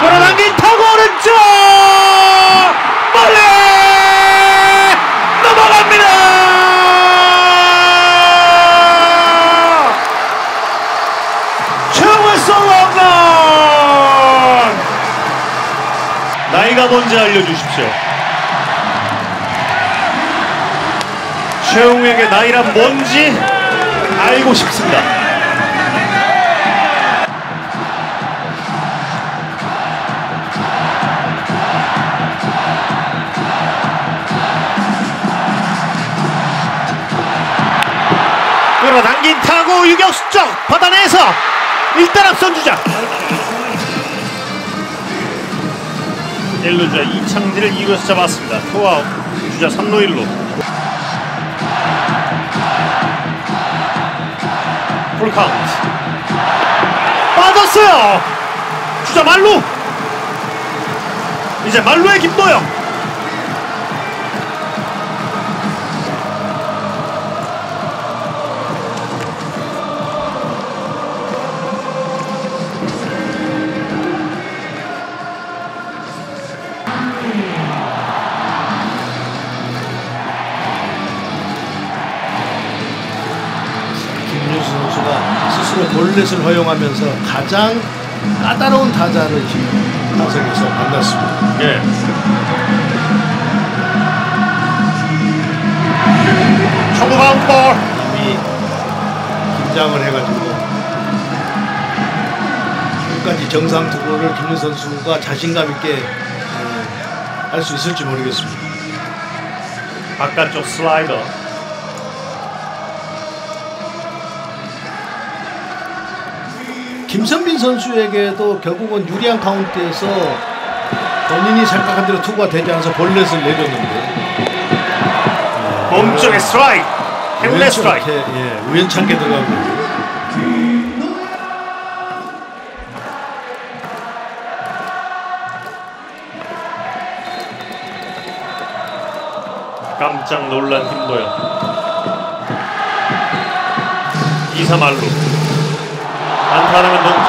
끌어당긴 타고 오른쪽 멀리 넘어갑니다. 최영우의 솔로 홈런. 나이가 뭔지 알려주십시오. 최영우에게 나이란 뭔지 알고 싶습니다. 끌어당긴 타구 유격수 쪽 받아내서 일단 앞선 주자 1루주자 이창진을 2루에서 잡았습니다. 투아웃. 주자 3루 1루. 풀카운트. 빠졌어요. 주자 말루. 이제 말루의 김도영. 김윤수 선수가 스스로 볼넷을 허용하면서 가장 까다로운 타자를 지금 타석에서 만났습니다. 예. 초구 바운드볼. 이미 긴장을 해가지고 지금까지 정상 투구를 김윤수 선수가 자신감 있게 할 수 있을지 모르겠습니다. 바깥쪽 슬라이더. 김선빈 선수에게도 결국은 유리한 카운트에서 본인이 생각한 대로 투구가 되지 않아서 볼넷을 내줬는데 몸쪽에 스트라이크. 행운의 스트라이크. 예, 우연찮게 들어가고 깜짝 놀란 김도영. 2사 말루. 안타하면 동점.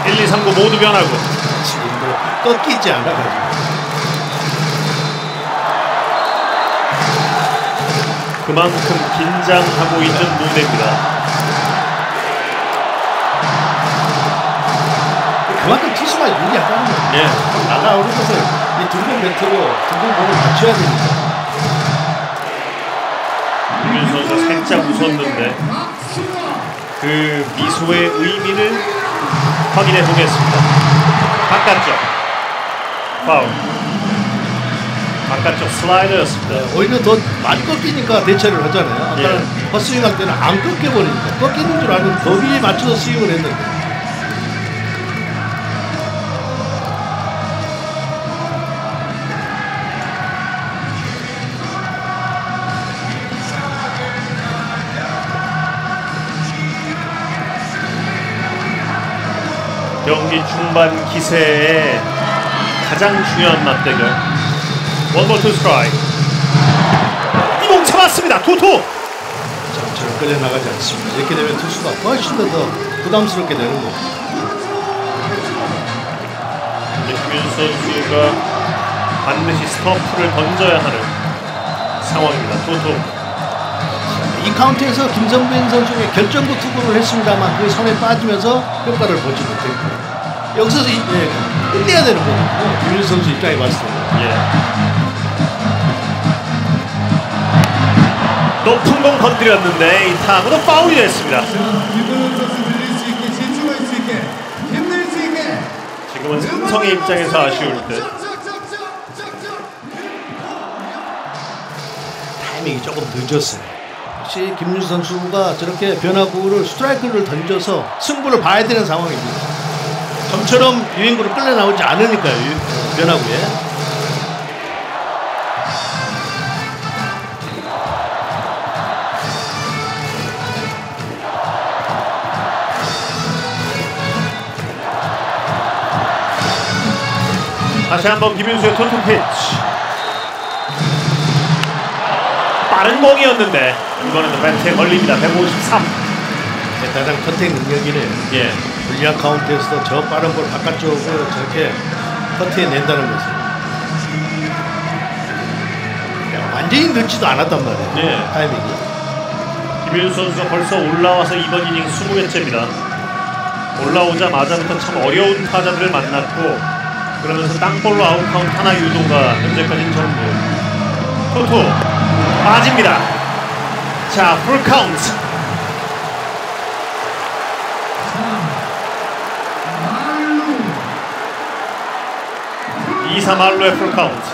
스윙. 1, 2, 3구 모두 변하고. 지금도 꺾이지 않아가지고 그만큼 긴장하고 있는 무대입니다. 그만큼 투수가 유리하다는 거예요. 예. 나가오르면서 이 둥근 멘트로 둥근 공을 맞춰야 됩니다. 김윤수 선수가 살짝 웃었는데 그 미소의 의미를 확인해 보겠습니다. 바깥쪽 파울. 바깥쪽 슬라이더였습니다. 오히려 더 많이 꺾이니까 대처를 하잖아요. 아까는 헛스윙할 때는 안 꺾여버리니까 꺾이는 줄 알고 더 위에 맞춰서 스윙을 했는데 경기 중반 기세의 가장 중요한 맞대결. 원볼 투 스트라이크. 이공 잡았습니다. 투투. 저처럼 끌려나가지 않습니다. 이렇게 되면 투수가 훨씬 더 부담스럽게 되는 거예요. 김윤수 선수가 반드시 스토프를 던져야 하는 상황입니다. 투투. 이 카운트에서 김선빈 선수의 결정구 투구를 했습니다만 그 손에 빠지면서 효과를 보지 못했고 여기서 끝내야 되는 거거든요. 김윤수 선수 입장에 봤을 때. 예. 높은 공 건드렸는데 이 타구도 파울이 됐습니다. 지금은 삼성의 입장에서 아쉬울 듯. 타이밍이 조금 늦었어요. 역시 김윤수 선수가 저렇게 변화구를 스트라이크를 던져서 승부를 봐야 되는 상황입니다. 좀처럼 유인구를 끌려 나오지 않으니까요. 변화구에. 다시 한번 김윤수의 투투 피치. 빠른 공이었는데 이번에는 배트에 걸립니다. 153. 가장 컨택 능력이네요. 예. 불리한 카운트에서도 저 빠른 볼 바깥쪽을 저렇게 커트해 낸다는 것은 완전히 늦지도 않았단 말이에요. 예. 타이밍이. 김윤수 선수가 벌써 올라와서 이번 이닝 20개째입니다. 올라오자마자부터 참 어려운 타자들을 만났고 그러면서 땅볼로 아웃 카운트 하나 유도가 현재까지는 전부. 토토 빠집니다. 자, 풀 카운트. 2, 3할로의 풀 카운트.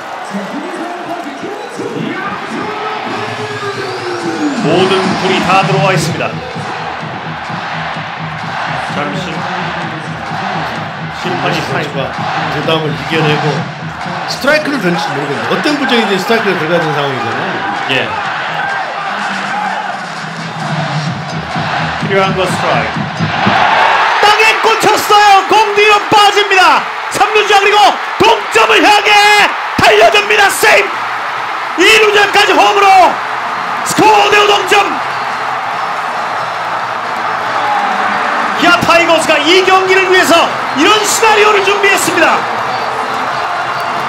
모든 불이 다 들어와 있습니다. 잠시 심판이 선수가 부담을 이겨내고 스트라이크를 던질지 모르겠는데 어떤 부정이든 스트라이크를 들어가야 되는 상황이잖아요. 예. 필요한 거 스트라이크. 땅에 꽂혔어요. 공 뒤로 빠집니다. 3루자 그리고 동점을 향해 달려듭니다. 세이브. 2루자까지 홈으로 스코어 5대5 동점. 기아 타이거스가 이 경기를 위해서 이런 시나리오를 준비했습니다.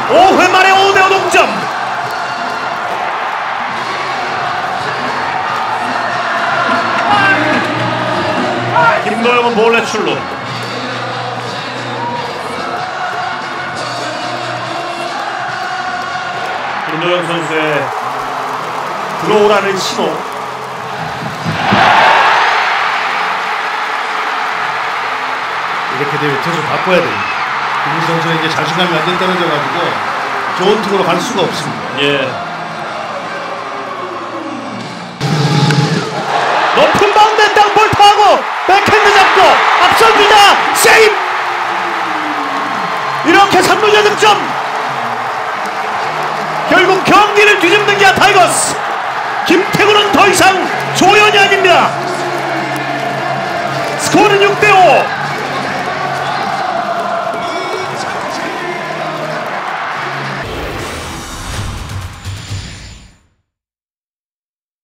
5회 만에 5대5 동점. 김도영은 몰래 출루. 김도영 선수의 들어오라는 신호. 이렇게 되면 투수 바꿔야 됩니다. 김민수 선수가 이제 자신감이 완전 떨어져가지고 좋은 투구로 갈 수가 없습니다. 예. 높은 바운드 땅볼 타고 백핸드 잡고 앞선기다 세이브. 이렇게 3루자 득점. 결국 경기를 뒤집는 기아 타이거스. 김태구는 더 이상 조연이 아닙니다. 스코어는 6대5.